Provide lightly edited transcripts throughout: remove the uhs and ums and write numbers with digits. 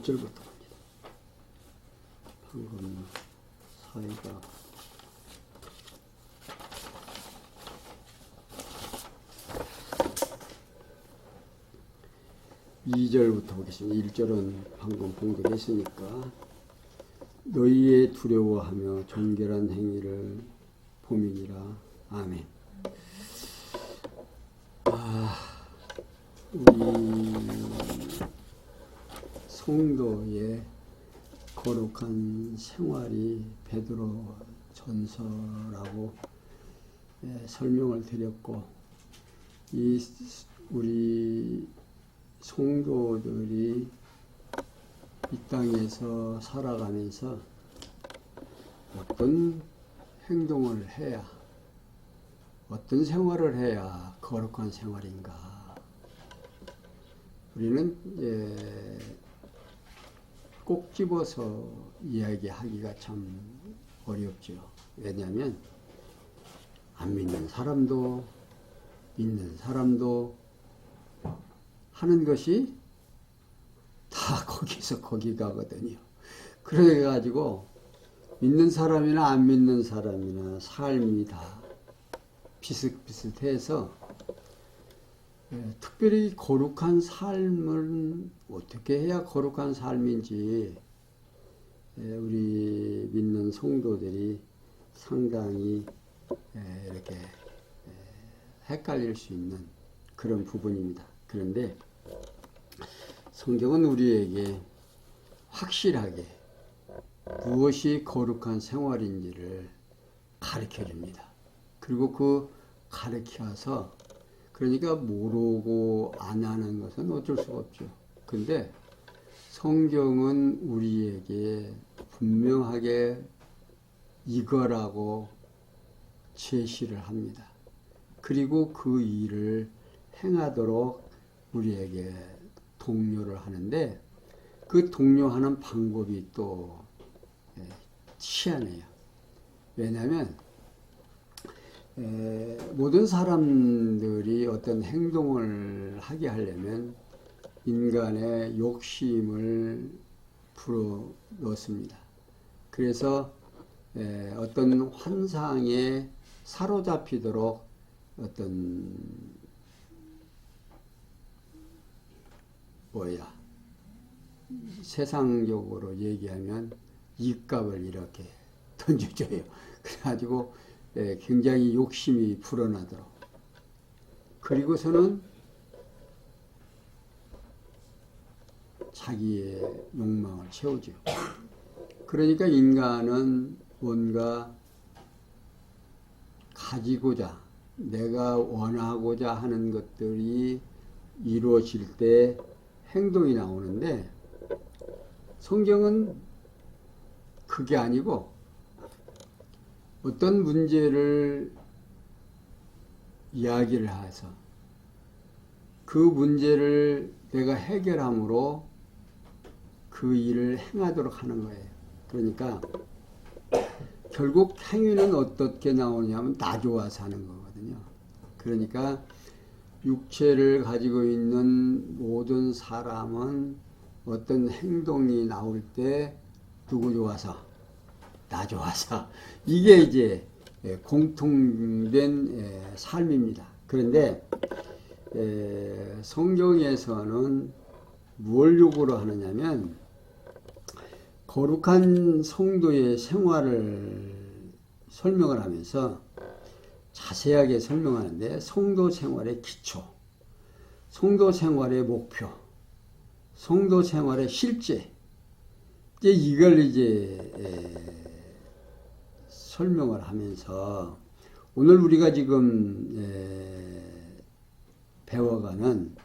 1절부터 봅니다. 방금 사이가 2절부터 보겠습니다. 1절은 방금 봉독했으니까 너희의 두려워하며 정결한 행위를 봄이니라. 아멘. 우리 성도의 거룩한 생활이 베드로 전서라고 설명을 드렸고, 우리 성도들이 이 땅에서 살아가면서 어떤 행동을 해야, 어떤 생활을 해야 거룩한 생활인가. 우리는 꼭 집어서 이야기하기가 참 어렵죠. 왜냐하면 안 믿는 사람도 믿는 사람도 하는 것이 다 거기서 거기 가거든요. 그래가지고 믿는 사람이나 안 믿는 사람이나 삶이 다 비슷비슷해서 특별히 거룩한 삶은 어떻게 해야 거룩한 삶인지 우리 믿는 성도들이 상당히 이렇게 헷갈릴 수 있는 그런 부분입니다. 그런데 성경은 우리에게 확실하게 무엇이 거룩한 생활인지를 가르쳐 줍니다. 그리고 그 가르쳐서, 그러니까 모르고 안 하는 것은 어쩔 수가 없죠. 근데 성경은 우리에게 분명하게 이거라고 제시를 합니다. 그리고 그 일을 행하도록 우리에게 독려를 하는데, 그 독려하는 방법이 또 희한해요. 왜냐하면 모든 사람들이 어떤 행동을 하게 하려면 인간의 욕심을 불어넣습니다. 그래서 어떤 환상에 사로잡히도록 어떤 세상적으로 얘기하면 입값을 이렇게 던져줘요. 그래가지고 굉장히 욕심이 불어나도록. 그리고서는 자기의 욕망을 채우죠. 그러니까 인간은 뭔가 가지고자, 내가 원하고자 하는 것들이 이루어질 때 행동이 나오는데, 성경은 그게 아니고 어떤 문제를 이야기를 해서 그 문제를 내가 해결함으로 그 일을 행하도록 하는 거예요. 그러니까 결국 행위는 어떻게 나오냐면 나 좋아서 하는 거거든요. 그러니까 육체를 가지고 있는 모든 사람은 어떤 행동이 나올 때 누구 좋아서? 나 좋아서. 이게 이제 공통된 삶입니다. 그런데 성경에서는 뭘 요구를 하느냐면, 거룩한 성도의 생활을 설명을 하면서 자세하게 설명하는데, 성도 생활의 기초, 성도 생활의 목표, 성도 생활의 실제, 이걸 설명을 하면서 오늘 우리가 지금 배워가는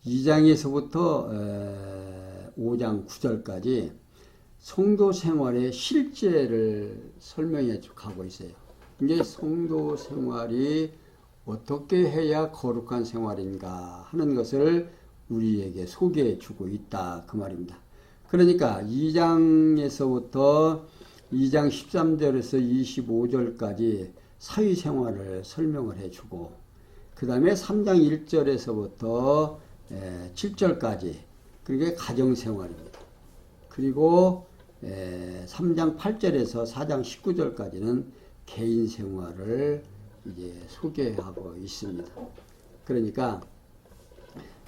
2장에서부터 5장 9절까지 성도 생활의 실제를 설명해 가고 있어요. 이제 성도 생활이 어떻게 해야 거룩한 생활인가 하는 것을 우리에게 소개해 주고 있다, 그 말입니다. 그러니까 2장에서부터 2장 13절에서 25절까지 사회생활을 설명을 해주고, 그 다음에 3장 1절에서부터 7절까지 그게 가정생활입니다. 그리고 3장 8절에서 4장 19절까지는 개인 생활을 이제 소개하고 있습니다. 그러니까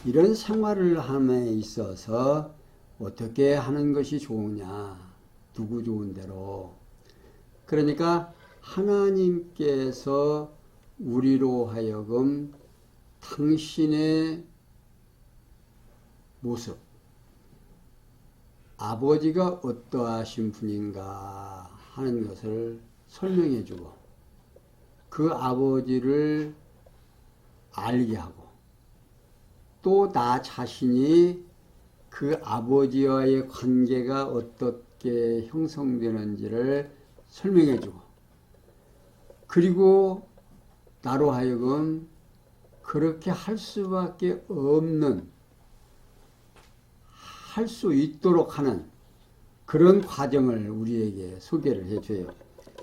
이런 생활을 함에 있어서 어떻게 하는 것이 좋으냐, 누구 좋은 대로. 그러니까 하나님께서 우리로 하여금 당신의 모습, 아버지가 어떠하신 분인가 하는 것을 설명해 주고 그 아버지를 알게 하고 또 나 자신이 그 아버지와의 관계가 어떻게 형성되는지를 설명해 주고 그리고 나로 하여금 그렇게 할 수밖에 없는, 할 수 있도록 하는 그런 과정을 우리에게 소개를 해줘요.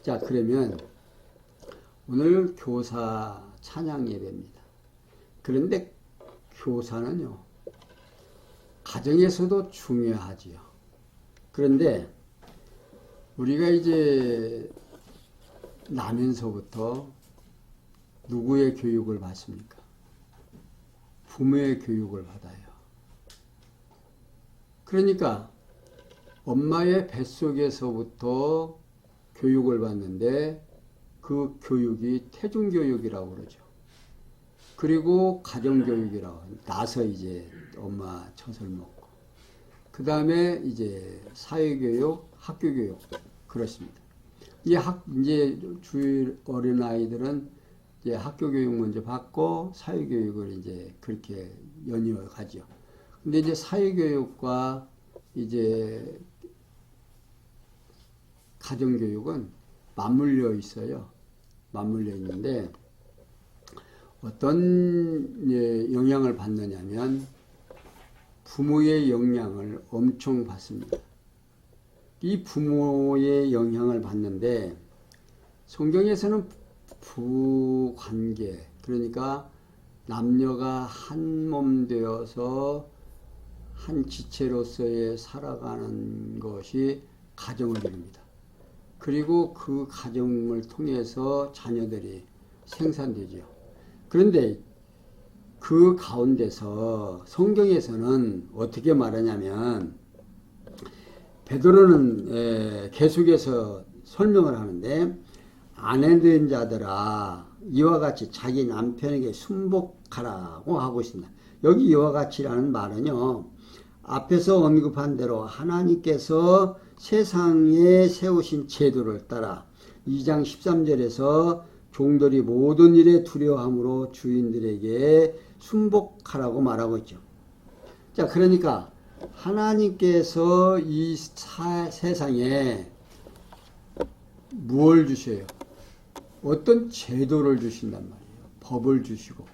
자, 그러면 오늘 교사 찬양 예배입니다. 그런데 교사는요, 가정에서도 중요하지요. 그런데 우리가 이제 나면서부터 누구의 교육을 받습니까? 부모의 교육을 받아요. 그러니까 엄마의 뱃속에서부터 교육을 받는데 그 교육이 태중교육이라고 그러죠. 그리고 가정교육이라고 나서 이제 엄마 젖을 먹고 그 다음에 이제 사회교육, 학교교육 그렇습니다. 이제 주일 어린 아이들은 이제 학교교육 먼저 받고 사회교육을 이제 그렇게 연이어 가죠. 근데 이제 사회교육과 이제 가정교육은 맞물려 있어요. 맞물려 있는데 어떤 영향을 받느냐면 부모의 영향을 엄청 받습니다. 이 부모의 영향을 받는데 성경에서는 부관계, 그러니까 남녀가 한 몸 되어서 한 지체로서의 살아가는 것이 가정을 이룹니다. 그리고 그 가정을 통해서 자녀들이 생산되죠. 그런데 그 가운데서 성경에서는 어떻게 말하냐면 베드로는 계속해서 설명을 하는데 아내된 자들아 이와 같이 자기 남편에게 순복하라고 하고 있습니다. 여기 이와 같이라는 말은요, 앞에서 언급한 대로 하나님께서 세상에 세우신 제도를 따라 2장 13절에서 종들이 모든 일에 두려워함으로 주인들에게 순복하라고 말하고 있죠. 자, 그러니까 하나님께서 이 세상에 무엇을 주셔요? 어떤 제도를 주신단 말이에요. 법을 주시고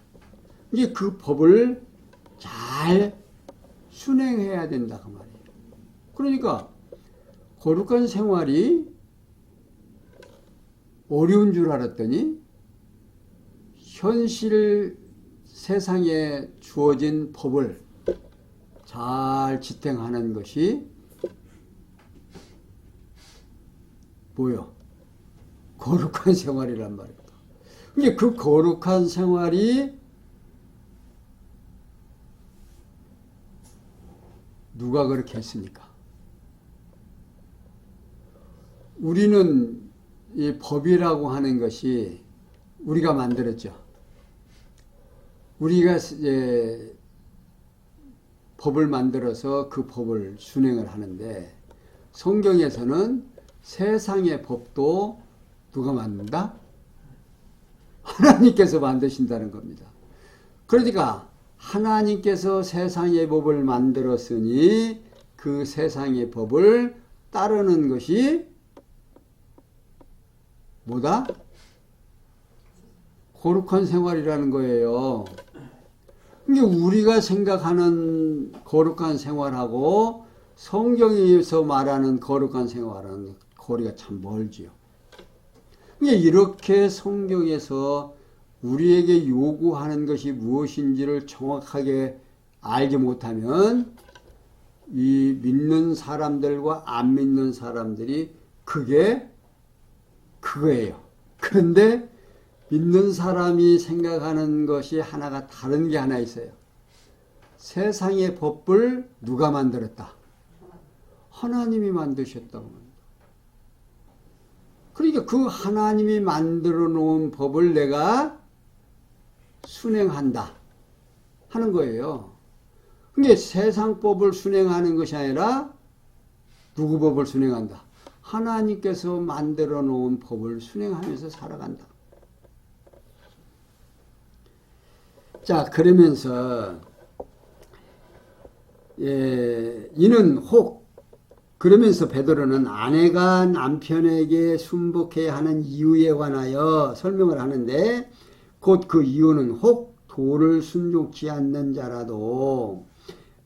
이제 그 법을 잘 순행해야 된다 그 말이에요. 그러니까 거룩한 생활이 어려운 줄 알았더니 현실 세상에 주어진 법을 잘 지탱하는 것이 뭐요? 거룩한 생활이란 말입니다. 근데 그 거룩한 생활이 누가 그렇게 했습니까? 우리는 이 법이라고 하는 것이 우리가 만들었죠. 우리가 이제 법을 만들어서 그 법을 순행을 하는데 성경에서는 세상의 법도 누가 만든다? 하나님께서 만드신다는 겁니다. 그러니까 하나님께서 세상의 법을 만들었으니 그 세상의 법을 따르는 것이 뭐다? 거룩한 생활이라는 거예요. 근데 우리가 생각하는 거룩한 생활하고 성경에서 말하는 거룩한 생활은 거리가 참 멀지요. 근데 이렇게 성경에서 우리에게 요구하는 것이 무엇인지를 정확하게 알지 못하면 이 믿는 사람들과 안 믿는 사람들이 그게 그거예요. 그런데 믿는 사람이 생각하는 것이 하나가 다른 게 하나 있어요. 세상의 법을 누가 만들었다? 하나님이 만드셨다고 합니다. 그러니까 그 하나님이 만들어 놓은 법을 내가 순행한다 하는 거예요. 그게 세상 법을 순행하는 것이 아니라 누구 법을 순행한다? 하나님께서 만들어 놓은 법을 순행하면서 살아간다. 자, 그러면서 이는 혹 그러면서 베드로는 아내가 남편에게 순복해야 하는 이유에 관하여 설명을 하는데 곧 그 이유는 혹 도를 순종치 않는 자라도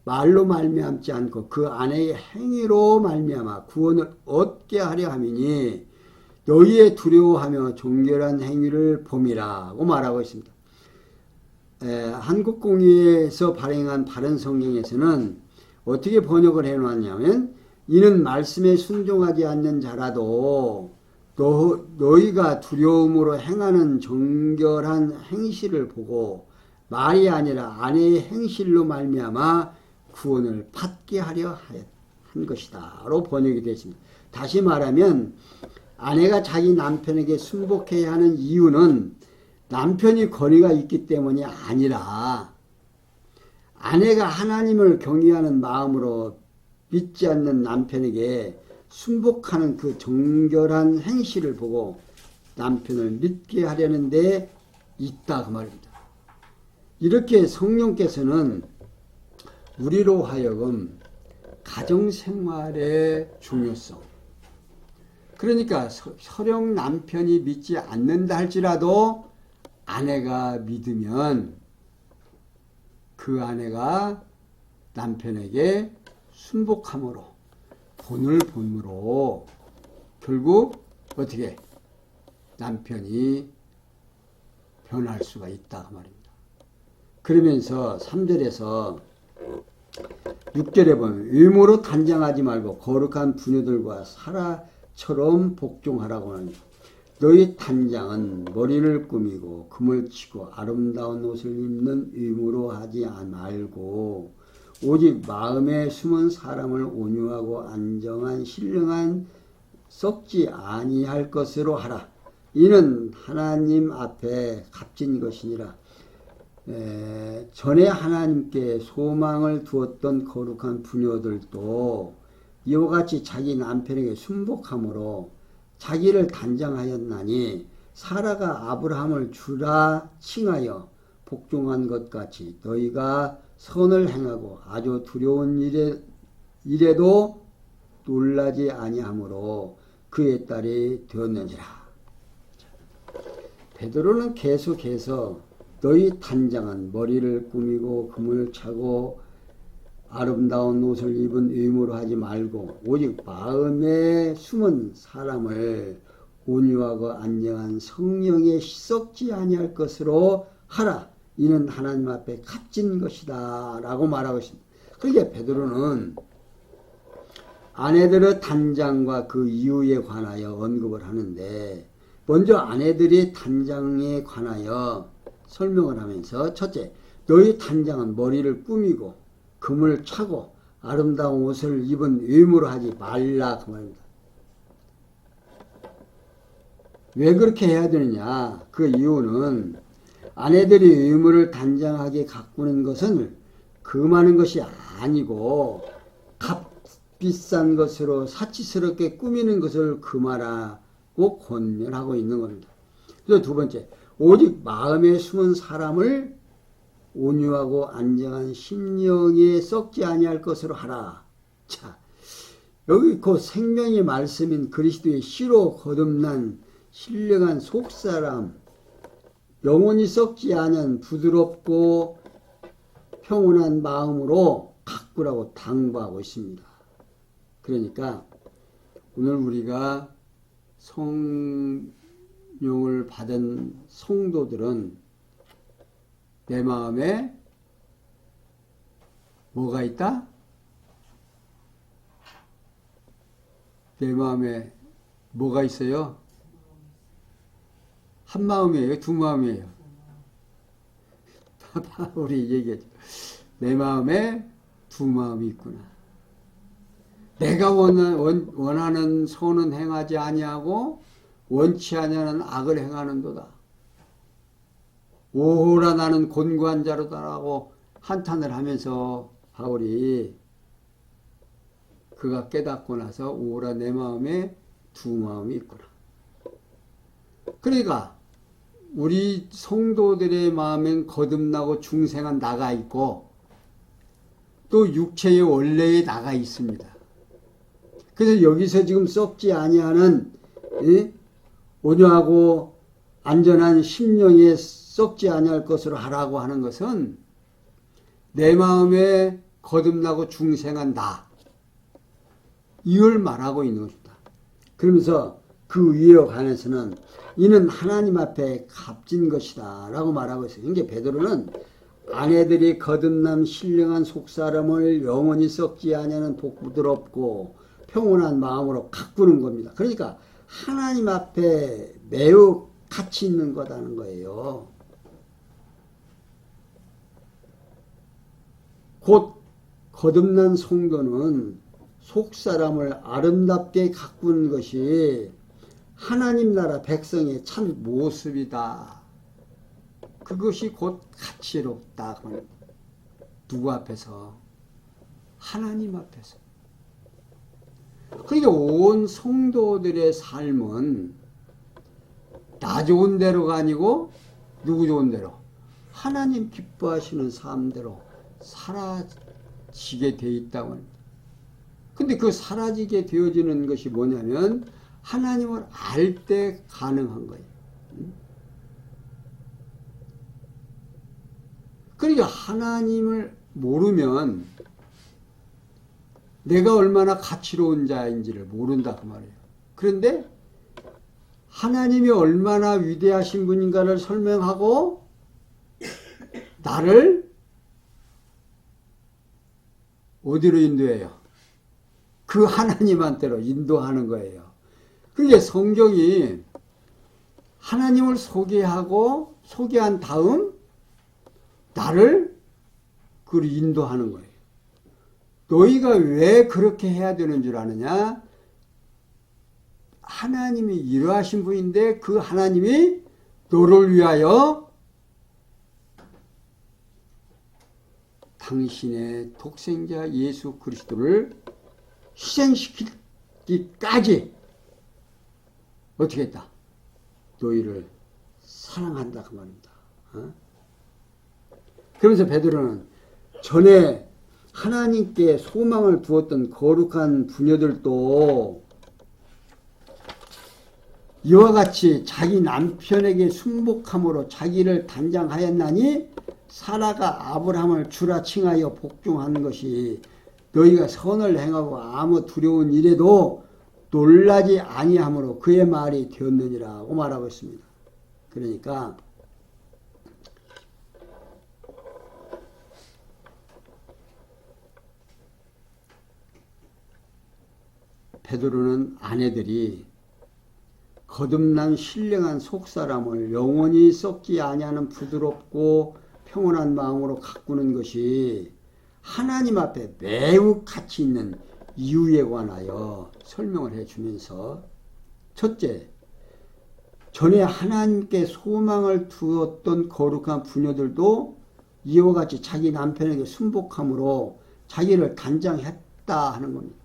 말로 말미암지 않고 그 아내의 행위로 말미암아 구원을 얻게 하려 함이니 너희의 두려워하며 종결한 행위를 봄이라고 말하고 있습니다. 한국공의에서 발행한 바른 성경에서는 어떻게 번역을 해놓았냐면 이는 말씀에 순종하지 않는 자라도 너희가 두려움으로 행하는 정결한 행실을 보고 말이 아니라 아내의 행실로 말미암아 구원을 받게 하려 한 것이다 로 번역이 되어 있습니다. 다시 말하면 아내가 자기 남편에게 순복해야 하는 이유는 남편이 권위가 있기 때문이 아니라 아내가 하나님을 경외하는 마음으로 믿지 않는 남편에게 순복하는 그 정결한 행실을 보고 남편을 믿게 하려는 데 있다 그 말입니다. 이렇게 성령께서는 우리로 하여금 가정생활의 중요성, 그러니까 서령 남편이 믿지 않는다 할지라도 아내가 믿으면 그 아내가 남편에게 순복함으로 본을 본으로 결국 어떻게 남편이 변할 수가 있다 그 말입니다. 그러면서 3절에서 6절에 보면 의무로 단장하지 말고 거룩한 부녀들과 사라처럼 복종하라고 합니다. 너희 단장은 머리를 꾸미고 금을 치고 아름다운 옷을 입는 의무로 하지 말고 오직 마음에 숨은 사람을 온유하고 안정한 신령한 썩지 아니할 것으로 하라. 이는 하나님 앞에 값진 것이니라. 전에 하나님께 소망을 두었던 거룩한 부녀들도 이와 같이 자기 남편에게 순복함으로 자기를 단장하였나니 사라가 아브라함을 주라 칭하여 복종한 것 같이 너희가 선을 행하고 아주 두려운 일에도 놀라지 아니하므로 그의 딸이 되었느니라. 베드로는 계속해서 너희 단장은 머리를 꾸미고 금을 차고 아름다운 옷을 입은 의무로 하지 말고 오직 마음에 숨은 사람을 온유하고 안녕한 성령에 썩지 아니할 것으로 하라. 이는 하나님 앞에 값진 것이다 라고 말하고 있습니다. 그러니까 베드로는 아내들의 단장과 그 이유에 관하여 언급을 하는데 먼저 아내들의 단장에 관하여 설명을 하면서 첫째, 너희 단장은 머리를 꾸미고 금을 차고 아름다운 옷을 입은 의무로 하지 말라 그 말입니다. 왜 그렇게 해야 되느냐? 그 이유는 아내들이 의무를 단장하게 가꾸는 것은 금하는 것이 아니고 값비싼 것으로 사치스럽게 꾸미는 것을 금하라고 권면하고 있는 겁니다. 그래서 두 번째, 오직 마음에 숨은 사람을 온유하고 안정한 심령에 썩지 아니할 것으로 하라. 자, 여기 그 생명의 말씀인 그리스도의 씨로 거듭난 신령한 속사람, 영원히 썩지 않은 부드럽고 평온한 마음으로 가꾸라고 당부하고 있습니다. 그러니까 오늘 우리가 성령을 받은 성도들은 내 마음에 뭐가 있다? 내 마음에 뭐가 있어요? 한 마음이에요? 두 마음이에요? 바울이 얘기했죠. 내 마음에 두 마음이 있구나. 내가 원하는 선은 행하지 아니하고 원치 아니하는 악을 행하는도다. 오호라 나는 곤고한 자로다라고 한탄을 하면서 바울이 그가 깨닫고 나서 오호라 내 마음에 두 마음이 있구나. 그러니까 우리 성도들의 마음엔 거듭나고 중생한 나가 있고 또 육체의 원래의 나가 있습니다. 그래서 여기서 지금 썩지 아니하는 온유하고 안전한 심령에 썩지 아니할 것으로 하라고 하는 것은 내 마음에 거듭나고 중생한 나 이걸 말하고 있는 것이다. 그러면서 그 위에 관해서는 이는 하나님 앞에 값진 것이다 라고 말하고 있어요. 그러니까 베드로는 아내들이 거듭남 신령한 속사람을 영원히 썩지 아니하는 부드럽고 평온한 마음으로 가꾸는 겁니다. 그러니까 하나님 앞에 매우 가치 있는 거다는 거예요. 곧 거듭난 성도는 속사람을 아름답게 가꾸는 것이 하나님 나라 백성의 참 모습이다. 그것이 곧 가치롭다. 누구 앞에서? 하나님 앞에서. 그러니까 온 성도들의 삶은 나 좋은 대로가 아니고 누구 좋은 대로? 하나님 기뻐하시는 삶대로 사라지게 되어 있다고 합니다. 근데 그 사라지게 되어지는 것이 뭐냐면 하나님을 알 때 가능한 거예요. 그러니까 하나님을 모르면 내가 얼마나 가치로운 자인지를 모른다 그 말이에요. 그런데 하나님이 얼마나 위대하신 분인가를 설명하고 나를 어디로 인도해요? 그 하나님한테로 인도하는 거예요. 그게 성경이 하나님을 소개하고 소개한 다음 나를 그로 인도하는 거예요. 너희가 왜 그렇게 해야 되는 줄 아느냐? 하나님이 이러하신 분인데 그 하나님이 너를 위하여 당신의 독생자 예수 그리스도를 희생시키기까지 어떻게 했다? 너희를 사랑한다 그 말입니다. 그러면서 베드로는 전에 하나님께 소망을 두었던 거룩한 부녀들도 이와 같이 자기 남편에게 순복함으로 자기를 단장하였나니 사라가 아브라함을 주라 칭하여 복종하는 것이 너희가 선을 행하고 아무 두려운 일에도 놀라지 아니함으로 그의 말이 되었느니라고 말하고 있습니다. 그러니까 베드로는 아내들이 거듭난 신령한 속사람을 영원히 썩지 아니하는 부드럽고 평온한 마음으로 가꾸는 것이 하나님 앞에 매우 가치 있는 이유에 관하여 설명을 해주면서 첫째, 전에 하나님께 소망을 두었던 거룩한 부녀들도 이와 같이 자기 남편에게 순복함으로 자기를 단장했다 하는 겁니다.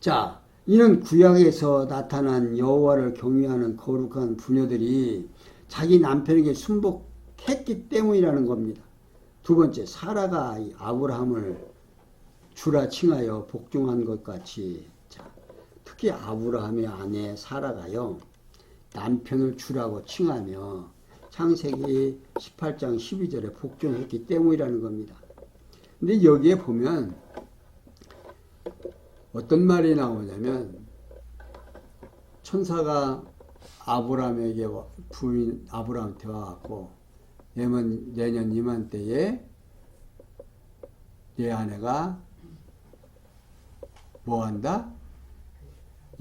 자, 이는 구약에서 나타난 여호와를 경외하는 거룩한 부녀들이 자기 남편에게 순복했기 때문이라는 겁니다. 두 번째, 사라가 아브라함을 주라 칭하여 복종한 것 같이, 자, 특히 아브라함의 아내 사라가요 남편을 주라고 칭하며 창세기 18장 12절에 복종했기 때문이라는 겁니다. 근데 여기에 보면 어떤 말이 나오냐면 천사가 아브라함에게 부인 아브라함한테 와갖고 내년 이맘때에 내 아내가 뭐한다?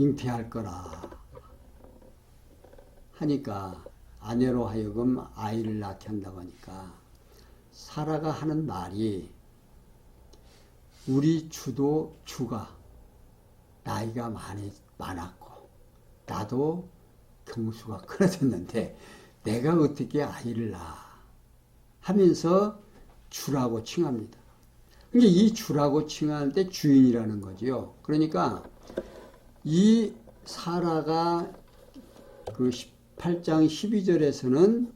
잉태할 거라 하니까 아내로 하여금 아이를 낳게 한다고 하니까 사라가 하는 말이 우리 주가 나이가 많았고 나도 경수가 끊어졌는데 내가 어떻게 아이를 낳아 하면서 주라고 칭합니다. 근데 이 주라고 칭할 때 주인이라는 거지요. 그러니까 이 사라가 그 18장 12절에서는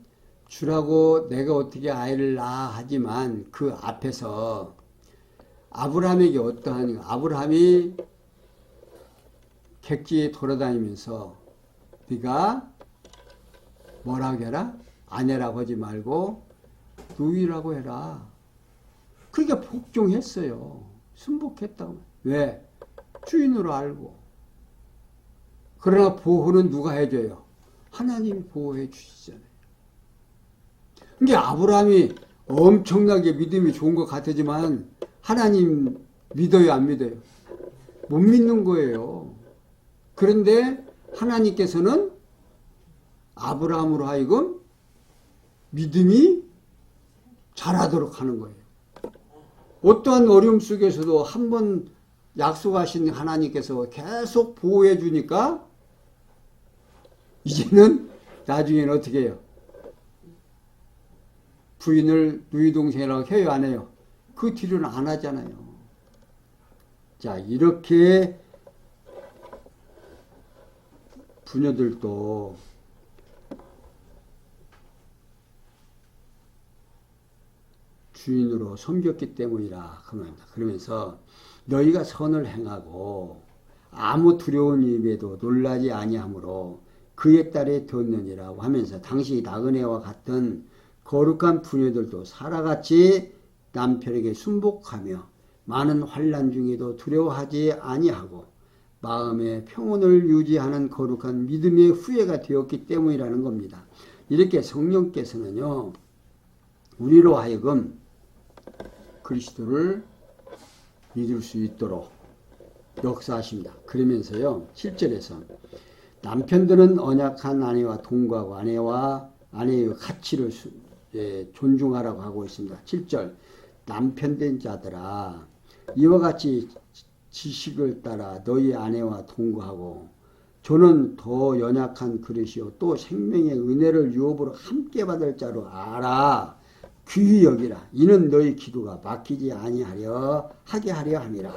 주라고 내가 어떻게 아이를 낳아 하지만 그 앞에서 아브라함에게 어떠한 아브라함이 객지에 돌아다니면서 네가 뭐라고 해라? 아내라고 하지 말고 누이라고 해라. 그러니까 복종했어요. 순복했다고. 왜? 주인으로 알고. 그러나 보호는 누가 해줘요? 하나님이 보호해 주시잖아요. 그러니까 아브라함이 엄청나게 믿음이 좋은 것 같지만 하나님 믿어요, 안 믿어요? 못 믿는 거예요. 그런데 하나님께서는 아브라함으로 하여금 믿음이 자라도록 하는 거예요. 어떠한 어려움 속에서도 한번 약속하신 하나님께서 계속 보호해 주니까 이제는 나중에는 어떻게 해요? 부인을 누이 동생이라고 해요, 안 해요? 그 뒤로는 안 하잖아요. 자, 이렇게 부녀들도 주인으로 섬겼기 때문이라 그러면서 너희가 선을 행하고 아무 두려운 일에도 놀라지 아니하므로 그의 딸에 되었느니라고 하면서 당시 나그네와 같은 거룩한 부녀들도 사라같이 남편에게 순복하며 많은 환난 중에도 두려워하지 아니하고 마음의 평온을 유지하는 거룩한 믿음의 후예가 되었기 때문이라는 겁니다. 이렇게 성령께서는요, 우리로 하여금 그리스도를 믿을 수 있도록 역사하십니다. 그러면서요, 7절에서 남편들은 언약한 아내와 동거하고 아내의 가치를 존중하라고 하고 있습니다. 7절 남편된 자들아 이와 같이 지식을 따라 너희 아내와 동거하고 저는 더 연약한 그릇이요 또 생명의 은혜를 유업으로 함께 받을 자로 알아. 귀히 여기라. 이는 너희 기도가 막히지 아니하려 하게 하려 함이라.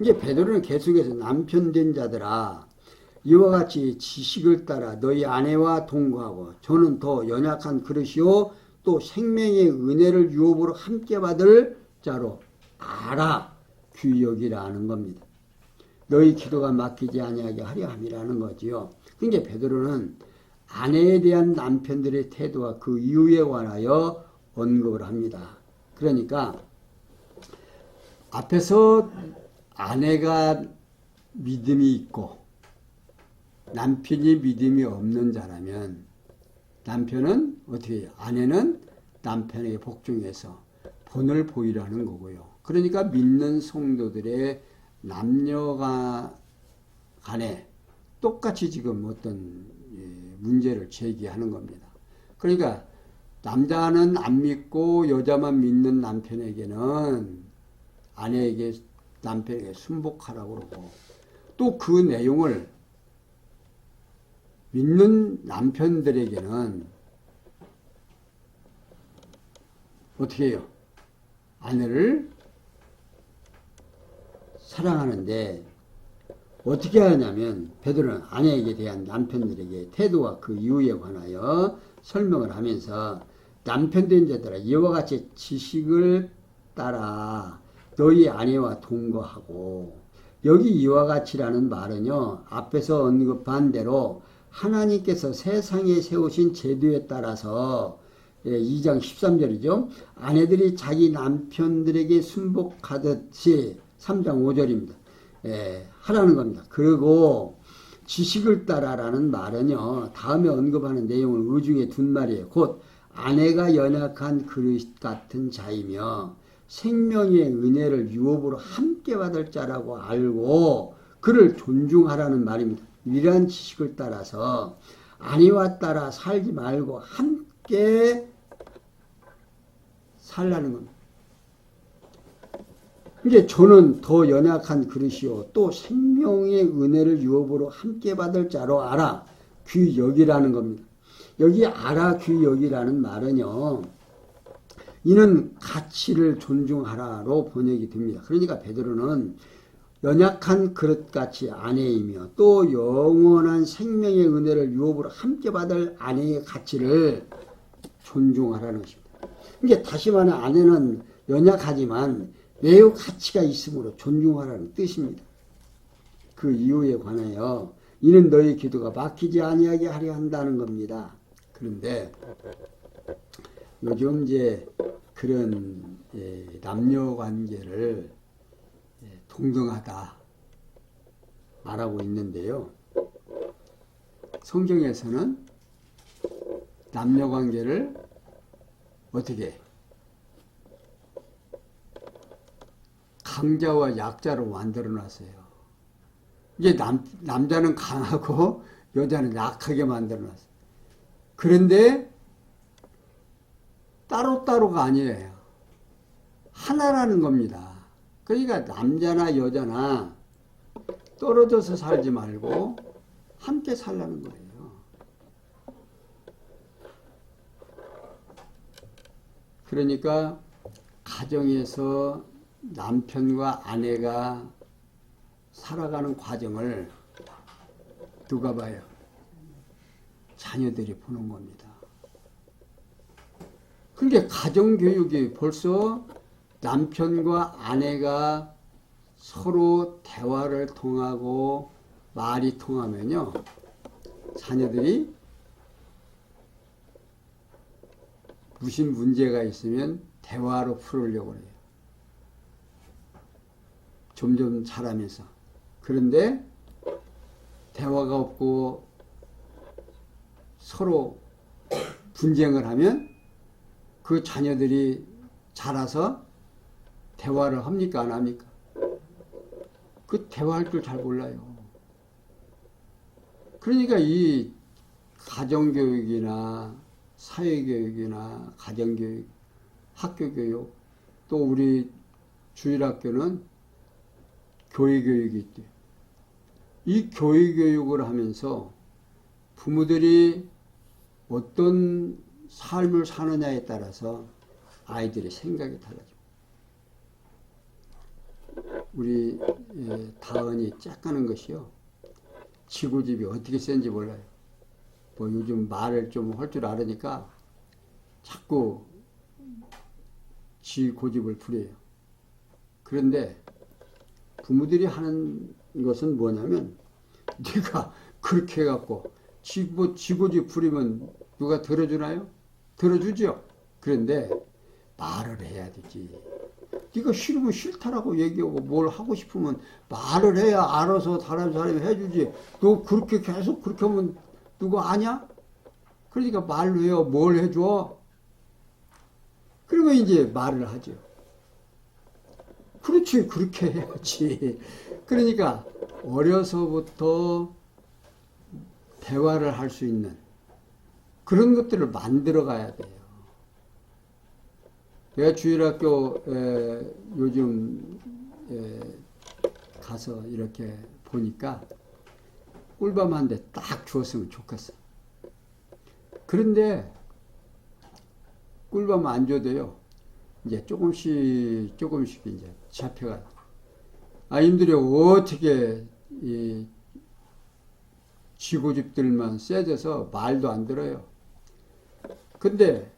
이제 베드로는 계속해서 남편된 자들아 이와 같이 지식을 따라 너희 아내와 동거하고 저는 더 연약한 그릇이요 또 생명의 은혜를 유업으로 함께 받을 자로 알아. 귀히 여기라 하는 겁니다. 너희 기도가 막히지 아니하게 하려 함이라는 거지요. 그러니까 베드로는 아내에 대한 남편들의 태도와 그 이유에 관하여 언급을 합니다. 그러니까 앞에서 아내가 믿음이 있고 남편이 믿음이 없는 자라면 남편은 어떻게 해요? 아내는 남편에게 복종해서 본을 보이라는 거고요. 그러니까 믿는 성도들의 남녀가 간에 똑같이 지금 어떤 문제를 제기하는 겁니다. 그러니까 남자는 안 믿고 여자만 믿는 남편에게는 남편에게 순복하라고 그러고 또 그 내용을 믿는 남편들에게는 어떻게 해요? 아내를 사랑하는데 어떻게 하냐면 베드로는 아내에게 대한 남편들에게 태도와 그 이유에 관하여 설명을 하면서 남편된 자들아 이와 같이 지식을 따라 너희 아내와 동거하고 여기 이와 같이라는 말은요 앞에서 언급한 대로 하나님께서 세상에 세우신 제도에 따라서 2장 13절이죠. 아내들이 자기 남편들에게 순복하듯이 3장 5절입니다. 하라는 겁니다. 그리고 지식을 따라라는 말은요. 다음에 언급하는 내용을 의중에 둔 말이에요. 곧 아내가 연약한 그릇 같은 자이며 생명의 은혜를 유업으로 함께 받을 자라고 알고 그를 존중하라는 말입니다. 유일한 지식을 따라서 아내와 따라 살지 말고 함께 살라는 겁니다. 이제 저는 더 연약한 그릇이요 또 생명의 은혜를 유업으로 함께 받을 자로 알아 귀 여기라는 겁니다. 여기 알아 귀 여기라는 말은요 이는 가치를 존중하라로 번역이 됩니다. 그러니까 베드로는 연약한 그릇같이 아내이며 또 영원한 생명의 은혜를 유업으로 함께 받을 아내의 가치를 존중하라는 것입니다. 이게 다시 말하면 아내는 연약하지만 매우 가치가 있으므로 존중하라는 뜻입니다. 그 이유에 관하여 이는 너희 기도가 막히지 아니하게 하려 한다는 겁니다. 그런데 요즘 이제 그런 남녀 관계를 동등하다 말하고 있는데요. 성경에서는 남녀 관계를 어떻게 강자와 약자로 만들어 놨어요. 이제 남자는 강하고 여자는 약하게 만들어 놨어요. 그런데 따로따로가 아니에요. 하나라는 겁니다. 그러니까 남자나 여자나 떨어져서 살지 말고 함께 살라는 거예요. 그러니까 가정에서 남편과 아내가 살아가는 과정을 누가 봐요? 자녀들이 보는 겁니다. 그러니까 가정교육이 벌써 남편과 아내가 서로 대화를 통하고 말이 통하면요 자녀들이 무슨 문제가 있으면 대화로 풀으려고 해요. 점점 자라면서. 그런데 대화가 없고 서로 분쟁을 하면 그 자녀들이 자라서 대화를 합니까? 안 합니까? 그 대화할 줄 잘 몰라요. 그러니까 이 가정교육이나 사회교육이나 가정교육, 학교교육, 또 우리 주일학교는 교회교육이 있대요. 이 교회교육을 하면서 부모들이 어떤 삶을 사느냐에 따라서 아이들의 생각이 달라집니다. 우리 다은이 짝가는 것이요. 지고집이 어떻게 센지 몰라요. 뭐 요즘 말을 좀 할 줄 알으니까 자꾸 지 고집을 부려요. 그런데 부모들이 하는 것은 뭐냐면 네가 그렇게 해갖고 지고집 부리면 누가 들어주나요? 들어주죠. 그런데 말을 해야 되지. 네가 싫으면 싫다라고 얘기하고 뭘 하고 싶으면 말을 해야 알아서 다른 사람이 해주지. 너 그렇게 계속 그렇게 하면 누가 아냐? 그러니까 말로 해요. 뭘 해줘? 그러면 이제 말을 하죠. 그렇지, 그렇게 해야지. 그러니까 어려서부터 대화를 할 수 있는 그런 것들을 만들어 가야 돼요. 제가 주일학교 요즘 가서 이렇게 보니까 꿀밤 한 대 딱 주었으면 좋겠어. 그런데 꿀밤 안 줘도요. 이제 조금씩 이제 잡혀가. 아이들이 어떻게 이 지고집들만 세져서 말도 안 들어요. 근데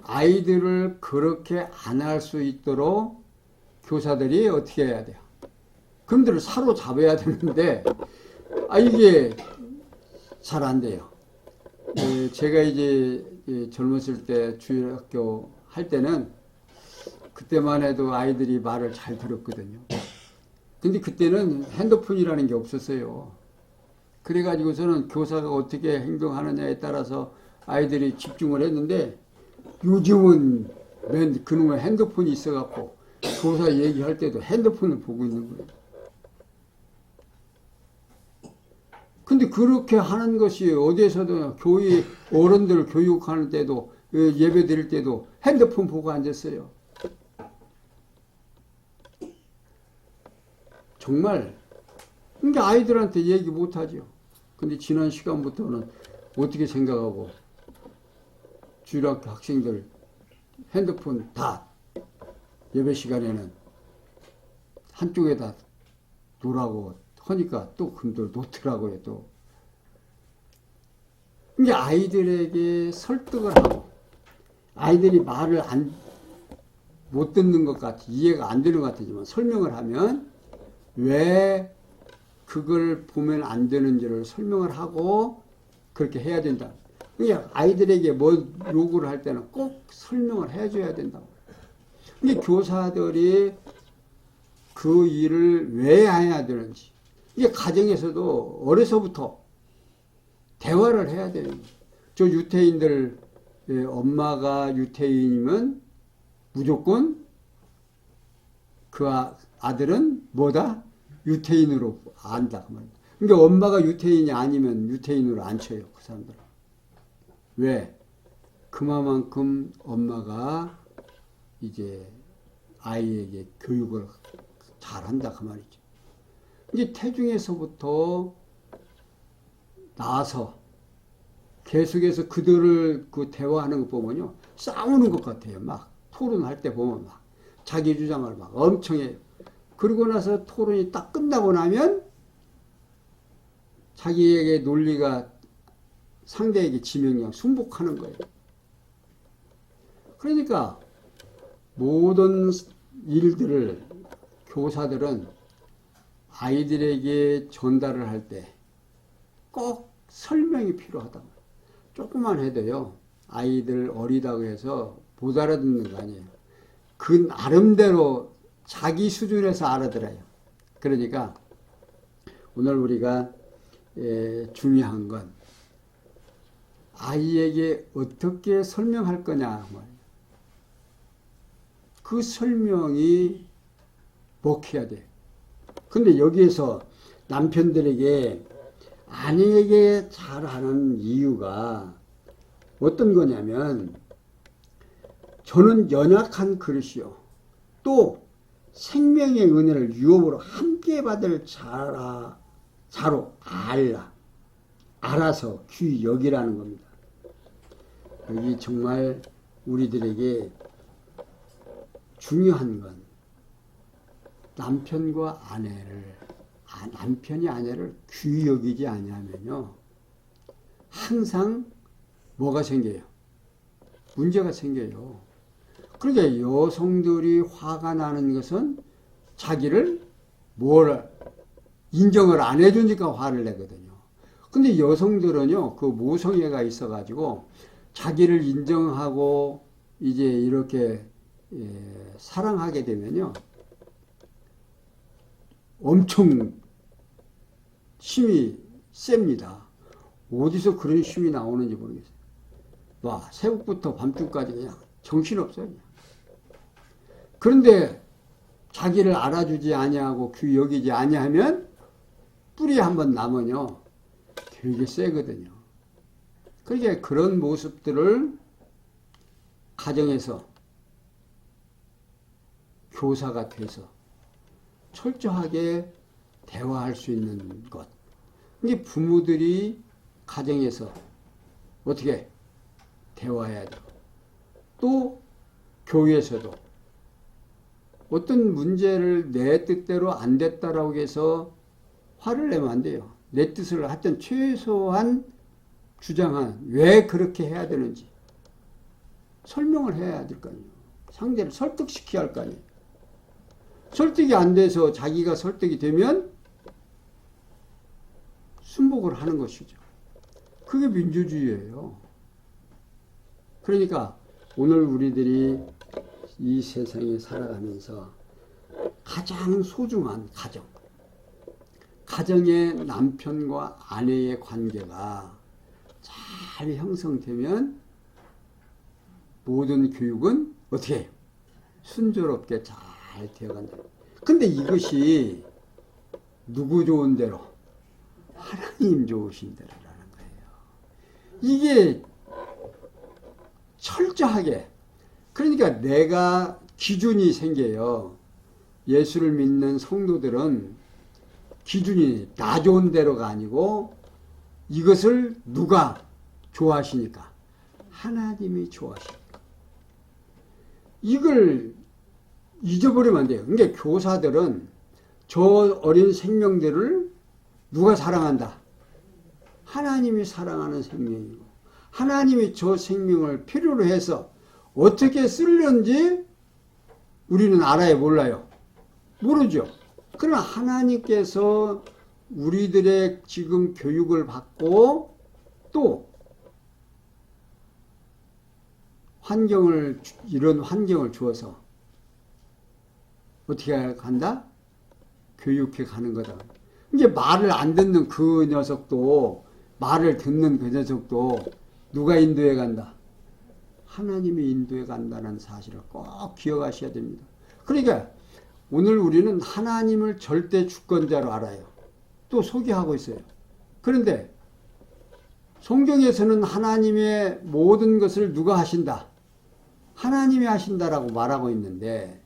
아이들을 그렇게 안 할 수 있도록 교사들이 어떻게 해야 돼요? 그놈들을 사로잡아야 되는데 이게 잘 안 돼요. 제가 이제 젊었을 때 주일학교 할 때는 그때만 해도 아이들이 말을 잘 들었거든요. 근데 그때는 핸드폰이라는 게 없었어요. 그래가지고서는 교사가 어떻게 행동하느냐에 따라서 아이들이 집중을 했는데 요즘은 맨 그놈의 핸드폰이 있어갖고 교사 얘기할 때도 핸드폰을 보고 있는 거예요. 근데 그렇게 하는 것이 어디에서도 교회 어른들 교육하는 때도 예배 드릴 때도 핸드폰 보고 앉았어요. 정말 그러니까 아이들한테 얘기 못하죠. 근데 지난 시간부터는 어떻게 생각하고 주일학교 학생들 핸드폰 다 예배 시간에는 한쪽에다 놓으라고 하니까 또 금들 놓더라고요. 또 이게 아이들에게 설득을 하고 아이들이 말을 못 듣는 것 같아 이해가 안 되는 것 같지만 설명을 하면 왜 그걸 보면 안 되는지를 설명을 하고 그렇게 해야 된다. 그러니까 아이들에게 뭐 요구를 할 때는 꼭 설명을 해줘야 된다고. 근데 교사들이 그 일을 왜 해야 되는지 이게 가정에서도 어려서부터 대화를 해야 되는 거예요. 저 유태인들 엄마가 유태인이면 무조건 그 아들은 뭐다? 유태인으로 안다. 그러니까 엄마가 유태인이 아니면 유태인으로 안 쳐요. 그 사람들은. 왜? 그만큼 엄마가 이제 아이에게 교육을 잘한다. 그 말이죠. 이제 태중에서부터 나와서 계속해서 그들을 그 대화하는 것 보면요. 싸우는 것 같아요. 막 토론할 때 보면 막 자기 주장을 막 엄청 해요. 그러고 나서 토론이 딱 끝나고 나면 자기에게 논리가 상대에게 지면 그냥 순복하는 거예요. 그러니까 모든 일들을 교사들은 아이들에게 전달을 할 때 꼭 설명이 필요하다. 조금만 해도요. 아이들 어리다고 해서 못 알아듣는 거 아니에요. 그 나름대로 자기 수준에서 알아들어요. 그러니까 오늘 우리가 중요한 건 아이에게 어떻게 설명할 거냐. 그 설명이 먹혀야 돼요. 근데 여기에서 남편들에게 아내에게 잘하는 이유가 어떤 거냐면 저는 연약한 그릇이요. 또 생명의 은혜를 유업으로 함께 받을 자로 알아서 귀히 여기라는 겁니다. 여기 정말 우리들에게 중요한 건 남편과 남편이 아내를 귀히 여기지 아니하면요. 항상 뭐가 생겨요? 문제가 생겨요. 그러니까 여성들이 화가 나는 것은 자기를 인정을 안 해주니까 화를 내거든요. 근데 여성들은요, 그 모성애가 있어가지고 자기를 인정하고 이제 이렇게 사랑하게 되면요, 엄청 힘이 셉니다. 어디서 그런 힘이 나오는지 모르겠어요. 와, 새벽부터 밤중까지 그냥 정신없어요. 그냥. 그런데 자기를 알아주지 아니하고 귀 여기지 아니하면 뿌리 한번 나면요 되게 세거든요. 그러니까 그런 모습들을 가정에서 교사가 돼서 철저하게 대화할 수 있는 것. 이게 부모들이 가정에서 어떻게 대화해야 돼요. 또 교회에서도 어떤 문제를 내 뜻대로 안 됐다라고 해서 화를 내면 안 돼요. 내 뜻을 하여튼 최소한 주장한 왜 그렇게 해야 되는지 설명을 해야 될 거 아니에요. 상대를 설득시켜야 할 거 아니에요. 설득이 안 돼서 자기가 설득이 되면 순복을 하는 것이죠. 그게 민주주의예요. 그러니까 오늘 우리들이 이 세상에 살아가면서 가장 소중한 가정의 남편과 아내의 관계가 잘 형성되면 모든 교육은 어떻게 해요? 순조롭게 잘 되어간다. 근데 이것이 누구 좋은 대로 하나님 좋으신 대로라는 거예요. 이게 철저하게, 그러니까 내가 기준이 생겨요. 예수를 믿는 성도들은 기준이 나 좋은 대로가 아니고 이것을 누가 좋아하시니까? 하나님이 좋아하시니까. 이걸 잊어버리면 안 돼요. 그러니까 교사들은 저 어린 생명들을 누가 사랑한다? 하나님이 사랑하는 생명이고 하나님이 저 생명을 필요로 해서 어떻게 쓰려는지 우리는 알아요? 몰라요? 모르죠. 그러나 하나님께서 우리들의 지금 교육을 받고 또 이런 환경을 주어서 어떻게 간다? 교육해 가는 거다. 이제 말을 안 듣는 그 녀석도, 말을 듣는 그 녀석도 누가 인도해 간다? 하나님이 인도해 간다는 사실을 꼭 기억하셔야 됩니다. 그러니까 오늘 우리는 하나님을 절대 주권자로 알아요. 또 소개하고 있어요. 그런데 성경에서는 하나님의 모든 것을 누가 하신다? 하나님이 하신다라고 말하고 있는데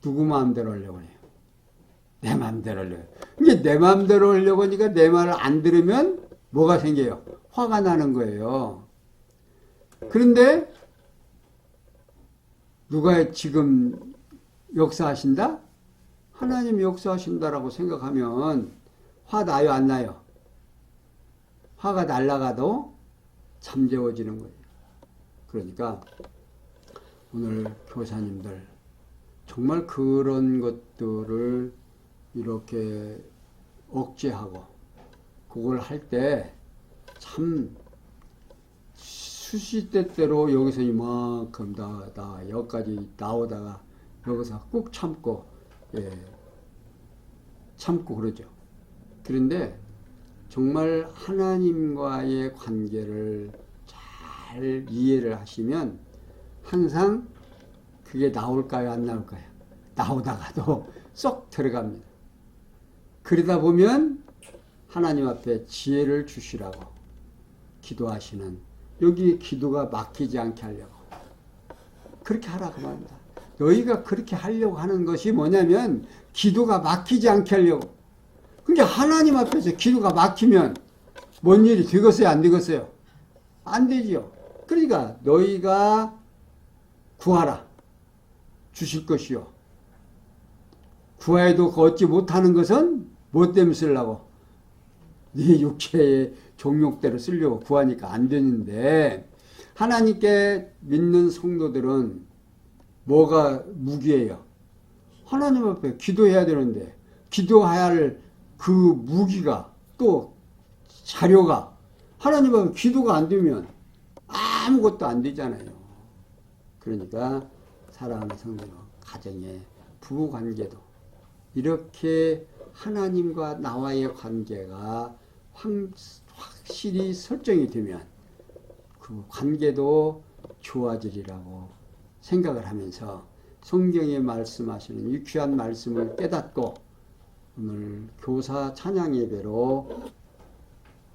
누구 마음대로 하려고 해요? 내 마음대로 하려고 해요. 이게 내 마음대로 하려고 하니까 내 말을 안 들으면 뭐가 생겨요? 화가 나는 거예요. 그런데 누가 지금 역사하신다? 하나님이 역사하신다라고 생각하면 화 나요, 안 나요? 화가 날아가도 잠재워지는 거예요. 그러니까 오늘 교사님들 정말 그런 것들을 이렇게 억제하고 그걸 할 때 참 수시때때로 여기서 이만큼 다 여기까지 나오다가 여기서 꾹 참고 참고 그러죠. 그런데 정말 하나님과의 관계를 잘 이해를 하시면 항상 그게 나올까요? 안 나올까요? 나오다가도 쏙 들어갑니다. 그러다 보면 하나님 앞에 지혜를 주시라고 기도하시는, 여기 기도가 막히지 않게 하려고 그렇게 하라고 말합니다. 너희가 그렇게 하려고 하는 것이 뭐냐면 기도가 막히지 않게 하려고. 그러니까 하나님 앞에서 기도가 막히면 뭔 일이 되겠어요? 안 되겠어요? 안 되지요. 그러니까 너희가 구하라. 주실 것이요. 구하여도 얻지 못하는 것은 뭐 때문에 쓰려고? 네 육체의 종욕대로 쓰려고 구하니까 안 되는데, 하나님께 믿는 성도들은 뭐가 무기예요? 하나님 앞에 기도해야 되는데 기도해야 할 그 무기가 또 자료가 하나님 앞에 기도가 안 되면 아무것도 안 되잖아요. 그러니까 사랑하는 성도, 가정의 부부관계도 이렇게 하나님과 나와의 관계가 확실히 설정이 되면 그 관계도 좋아지리라고 생각을 하면서 성경에 말씀하시는 유쾌한 말씀을 깨닫고 오늘 교사 찬양 예배로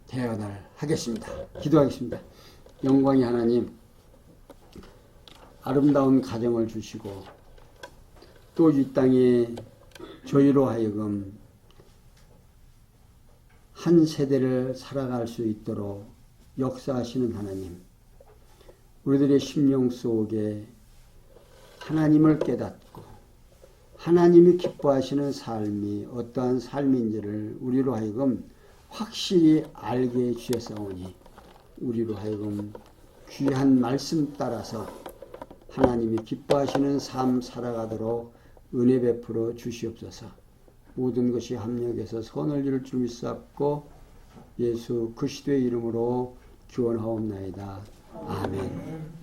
대언을 하겠습니다. 기도하겠습니다. 영광의 하나님, 아름다운 가정을 주시고 또 이 땅에 저희로 하여금 한 세대를 살아갈 수 있도록 역사하시는 하나님, 우리들의 심령 속에 하나님을 깨닫고 하나님이 기뻐하시는 삶이 어떠한 삶인지를 우리로 하여금 확실히 알게 해주셨사오니 우리로 하여금 귀한 말씀 따라서 하나님이 기뻐하시는 삶 살아가도록 은혜 베풀어 주시옵소서. 모든 것이 합력해서 선을 이룰 줄 믿사옵고 예수 그리스도의 이름으로 기원하옵나이다. 아멘.